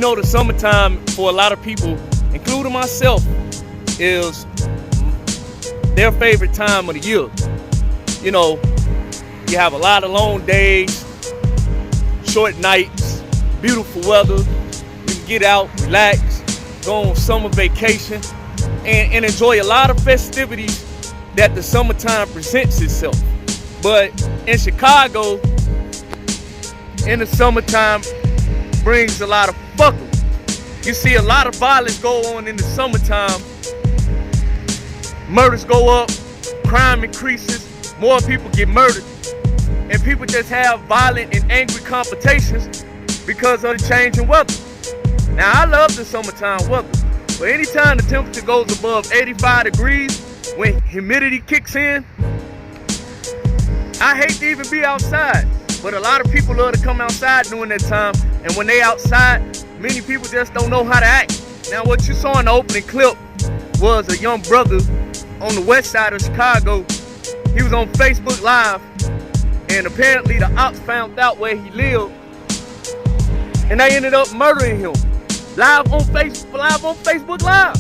know, the summertime for a lot of people, including myself, is their favorite time of the year. You know, you have a lot of long days, short nights, beautiful weather. You can get out, relax, go on summer vacation, and enjoy a lot of festivities that the summertime presents itself. But in Chicago, in the summertime, brings a lot of fuckery. You see a lot of violence go on in the summertime. Murders go up, crime increases, more people get murdered, and people just have violent and angry confrontations because of the change in weather. Now, I love the summertime weather, but anytime the temperature goes above 85 degrees, when humidity kicks in, I hate to even be outside, but a lot of people love to come outside during that time, and when they outside, many people just don't know how to act. Now, what you saw in the opening clip was a young brother on the west side of Chicago. He was on Facebook Live, and apparently the ops found out where he lived, and they ended up murdering him live on Facebook Live.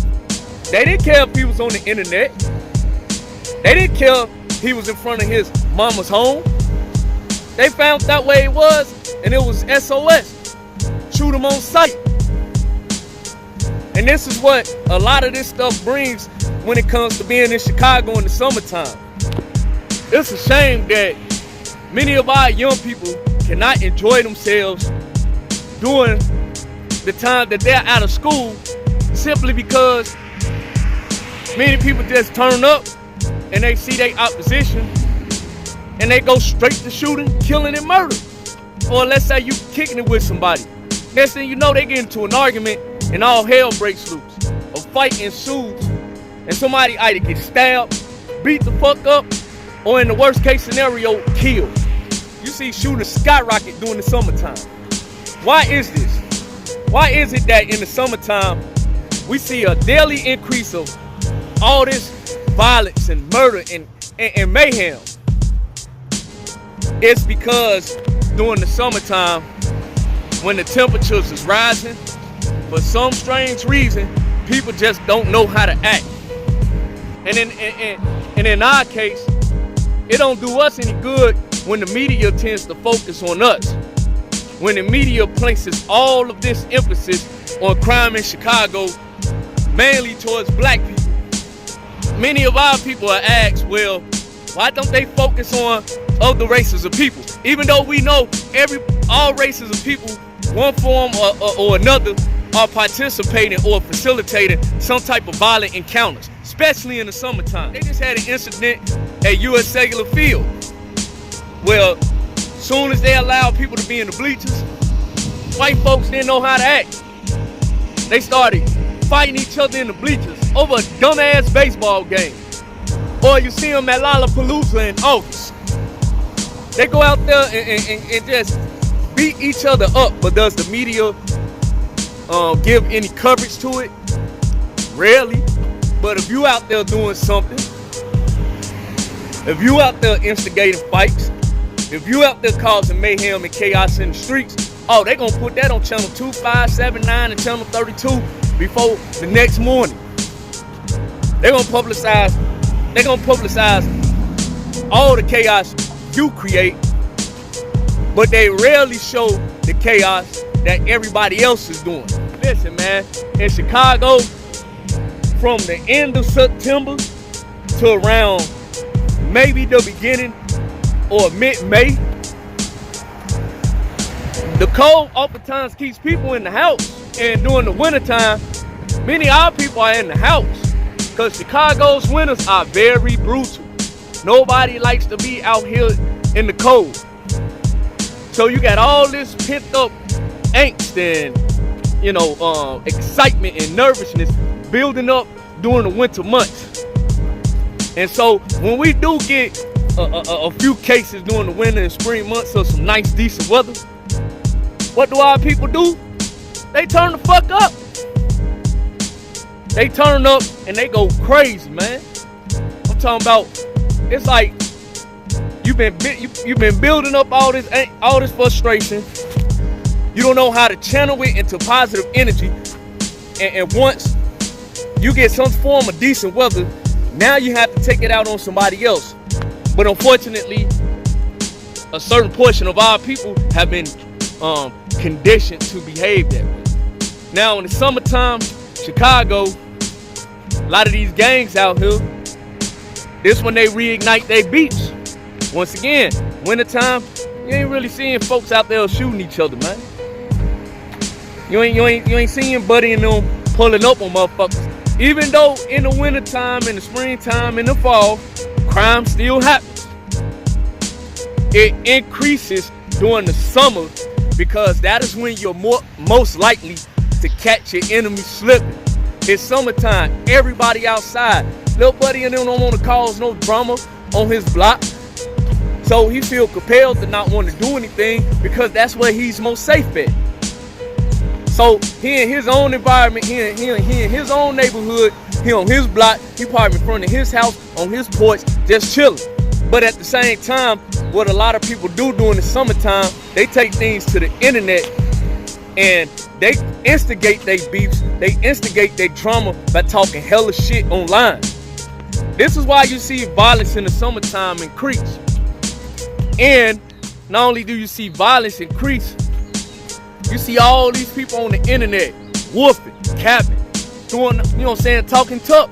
They didn't care if he was on the internet. They didn't care if he was in front of his mama's home. They found out where he was, and it was SOS. Shoot him on sight. And this is what a lot of this stuff brings when it comes to being in Chicago in the summertime. It's a shame that many of our young people cannot enjoy themselves during the time that they're out of school, simply because many people just turn up and they see their opposition and they go straight to shooting, killing, and murder. Or let's say you kicking it with somebody. Next thing you know, they get into an argument and all hell breaks loose. A fight ensues and somebody either gets stabbed, beat the fuck up, or in the worst case scenario, killed. You see shooters skyrocket during the summertime. Why is this? Why is it that in the summertime we see a daily increase of all this violence and murder and mayhem? It's because during the summertime, when the temperatures is rising, for some strange reason, people just don't know how to act. And in our case, it don't do us any good when the media tends to focus on us. When the media places all of this emphasis on crime in Chicago, mainly towards black people. Many of our people are asked, well, why don't they focus on other races of people? Even though we know all races of people, one form or another, are participating or facilitating some type of violent encounters, especially in the summertime. They just had an incident at U.S. Cellular Field. Well, soon as they allowed people to be in the bleachers, white folks didn't know how to act. They started fighting each other in the bleachers over a dumbass baseball game. Or you see them at Lollapalooza in August. They go out there and just beat each other up. But does the media give any coverage to it? Rarely. But if you out there doing something, if you out there instigating fights, if you out there causing mayhem and chaos in the streets, oh, they gonna put that on channel 2, 5, 7, 9, and channel 32 before the next morning. They're gonna publicize all the chaos you create, but they rarely show the chaos that everybody else is doing. Listen, man, in Chicago, from the end of September to around maybe the beginning or mid-May, the cold oftentimes keeps people in the house. And during the wintertime, many of our people are in the house because Chicago's winters are very brutal. Nobody likes to be out here in the cold. So you got all this pent up angst and, excitement and nervousness building up during the winter months. And so when we do get a few cases during the winter and spring months of some nice, decent weather, what do our people do? They turn the fuck up. They turn up and they go crazy, man. I'm talking about, it's like you've been building up all this frustration. You don't know how to channel it into positive energy. And once you get some form of decent weather, now you have to take it out on somebody else. But unfortunately, a certain portion of our people have been conditioned to behave that way. Now in the summertime, Chicago, a lot of these gangs out here, this when they reignite their beats. Once again, wintertime, you ain't really seeing folks out there shooting each other, man. You ain't seeing Buddy and them pulling up on motherfuckers. Even though in the wintertime, in the springtime, in the fall, crime still happens. It increases during the summer because that is when you're most likely to catch your enemy slipping. It's summertime, everybody outside. Little Buddy and them don't want to cause no drama on his block. So he feel compelled to not want to do anything because that's where he's most safe at. So he in his own environment, he in his own neighborhood, he on his block, he probably in front of his house, on his porch, just chilling. But at the same time, what a lot of people do during the summertime, they take things to the internet and they instigate their beefs, they instigate their drama by talking hella shit online. This is why you see violence in the summertime increase. And not only do you see violence increase, you see all these people on the internet woofing, capping, doing, you know what I'm saying, talking tough.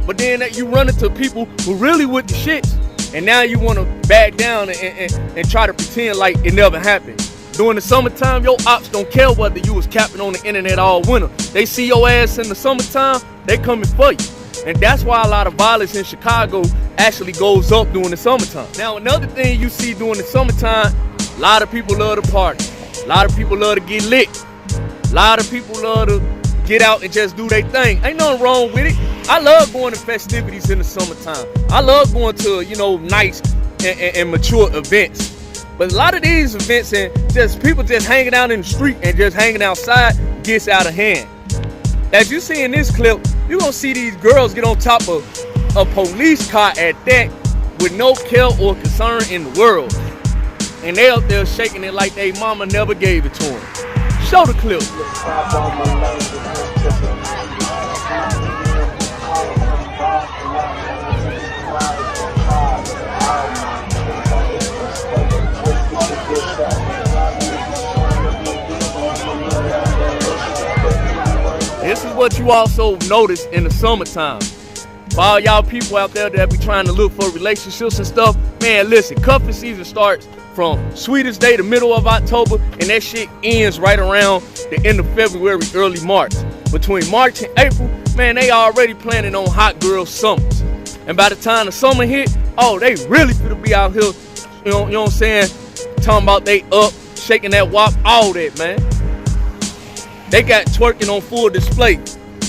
But then you run into people who really with the shits, and now you want to back down and try to pretend like it never happened. During the summertime, your ops don't care whether you was capping on the internet all winter. They see your ass in the summertime, they coming for you. And that's why a lot of violence in Chicago actually goes up during the summertime. Now, another thing you see during the summertime, a lot of people love to party. A lot of people love to get lit. A lot of people love to get out and just do their thing. Ain't nothing wrong with it. I love going to festivities in the summertime. I love going to, nice and mature events. But a lot of these events and just people just hanging out in the street and just hanging outside gets out of hand. As you see in this clip, you're going to see these girls get on top of a police car at that with no care or concern in the world. And they out there shaking it like they mama never gave it to them. Show the clip. This is what you also notice in the summertime. For all y'all people out there that be trying to look for relationships and stuff, man, listen, cuffing season starts from Sweetest Day, the middle of October, and that shit ends right around the end of February, early March. Between March and April, man, they already planning on hot girl summers. And by the time the summer hit, oh, they really finna be out here, you know what I'm saying, talking about they up, shaking that wop, all that, man. They got twerking on full display.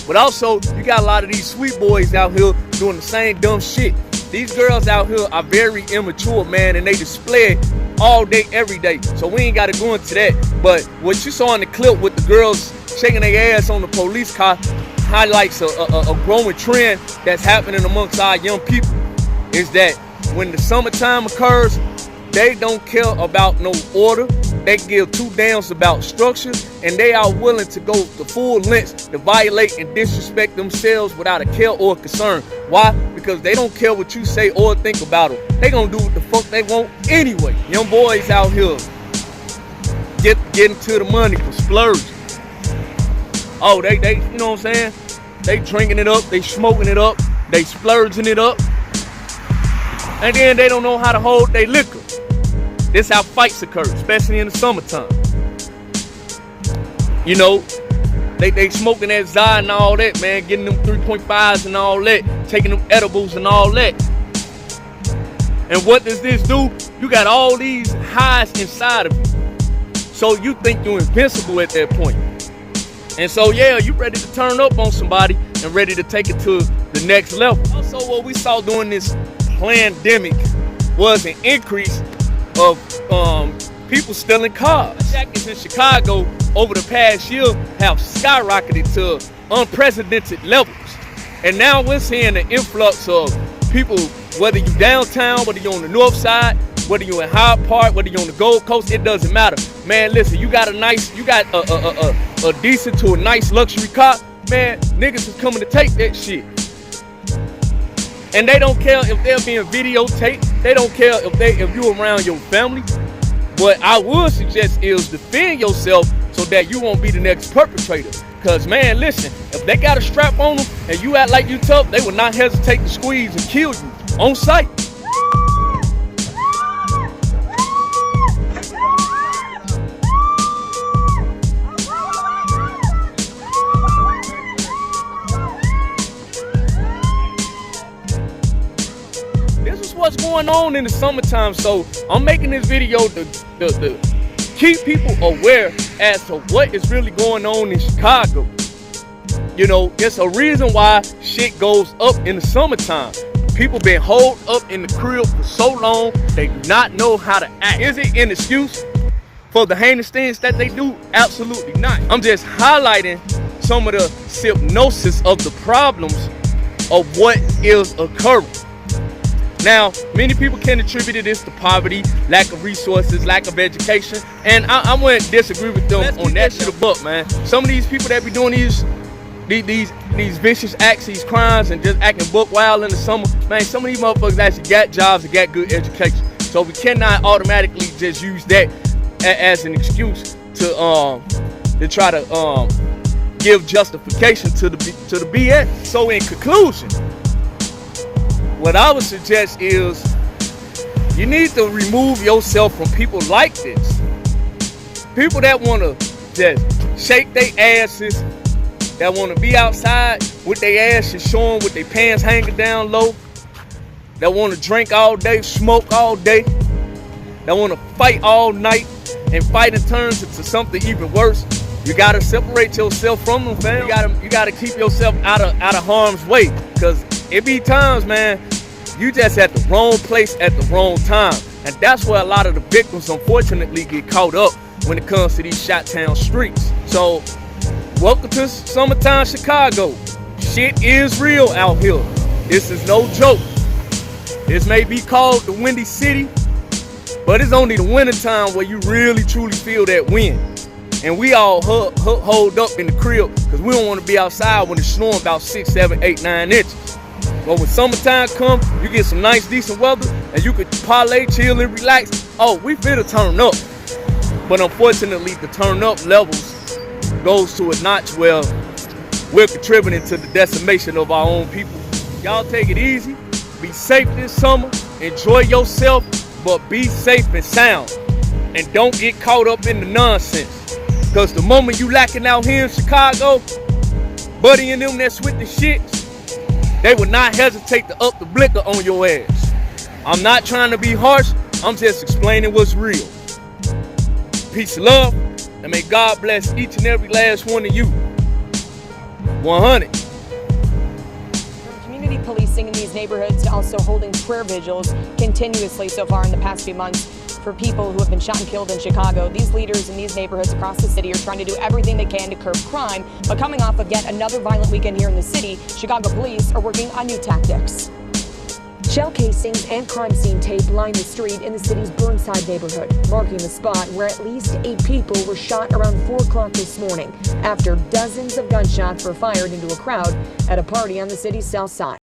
But also, you got a lot of these sweet boys out here doing the same dumb shit. These girls out here are very immature, man, and they display it all day, every day. So we ain't got to go into that. But what you saw in the clip with the girls shaking their ass on the police car highlights a growing trend that's happening amongst our young people. Is that when the summertime occurs, they don't care about no order. They give two damns about structure, and they are willing to go the full lengths to violate and disrespect themselves without a care or concern. Why? Because they don't care what you say or think about them. They gonna do what the fuck they want anyway. Young boys out here getting to the money for splurging. Oh, they you know what I'm saying? They drinking it up, they smoking it up, they splurging it up, and then they don't know how to hold their liquor. This how fights occur, especially in the summertime. You know, they smoking that Zod and all that, man, getting them 3.5s and all that, taking them edibles and all that. And what does this do? You got all these highs inside of you. So you think you're invincible at that point. And so, yeah, you ready to turn up on somebody and ready to take it to the next level. Also, what we saw during this pandemic was an increase of people stealing cars. Jackets in Chicago over the past year have skyrocketed to unprecedented levels. And now we're seeing an influx of people, whether you're downtown, whether you're on the north side, whether you're in Hyde Park, whether you're on the Gold Coast, it doesn't matter. Man, listen, you got a decent to a nice luxury car, man, niggas is coming to take that shit. And they don't care if they're being videotaped. They don't care if you around your family. What I would suggest is defend yourself so that you won't be the next perpetrator. Cause man, listen, if they got a strap on them and you act like you tough, they will not hesitate to squeeze and kill you on sight. This is what's going on in the summertime. So I'm making this video to keep people aware as to what is really going on in Chicago. You know, it's a reason why shit goes up in the summertime. People been holed up in the crib for so long, they do not know how to act. Is it an excuse for the heinous things that they do? Absolutely not. I'm just highlighting some of the hypnosis of the problems of what is occurring. Now, many people can attribute this to poverty, lack of resources, lack of education, and I wouldn't disagree with them on that shit. But man, some of these people that be doing these vicious acts, these crimes, and just acting buck wild in the summer, man, some of these motherfuckers actually got jobs and got good education. So we cannot automatically just use that as an excuse to try to give justification to the BS. So in conclusion, what I would suggest is you need to remove yourself from people like this. People that want to just shake their asses, that want to be outside with their asses showing with their pants hanging down low, that want to drink all day, smoke all day, that want to fight all night, and fighting turns into something even worse. You gotta separate yourself from them, fam. You gotta keep yourself out of harm's way, because it be times, man, you just at the wrong place at the wrong time. And that's where a lot of the victims, unfortunately, get caught up when it comes to these shot-town streets. So, welcome to summertime Chicago. Shit is real out here. This is no joke. This may be called the Windy City, but it's only the winter time where you really, truly feel that wind. And we all hold up in the crib because we don't want to be outside when it's snowing about 6, 7, 8, 9 inches. But when summertime comes, you get some nice, decent weather, and you could parlay, chill, and relax. Oh, we finna turn up. But unfortunately, the turn up levels goes to a notch where we're contributing to the decimation of our own people. Y'all take it easy. Be safe this summer. Enjoy yourself, but be safe and sound. And don't get caught up in the nonsense. Because the moment you lacking out here in Chicago, Buddy and them that's with the shits, they would not hesitate to up the blicker on your ass. I'm not trying to be harsh. I'm just explaining what's real. Peace and love, and may God bless each and every last one of you. 100. Community policing in these neighborhoods also holding prayer vigils continuously so far in the past few months for people who have been shot and killed in Chicago. These leaders in these neighborhoods across the city are trying to do everything they can to curb crime, but coming off of yet another violent weekend here in the city, Chicago police are working on new tactics. Shell casings and crime scene tape line the street in the city's Burnside neighborhood, marking the spot where at least 8 people were shot around 4 o'clock this morning after dozens of gunshots were fired into a crowd at a party on the city's south side.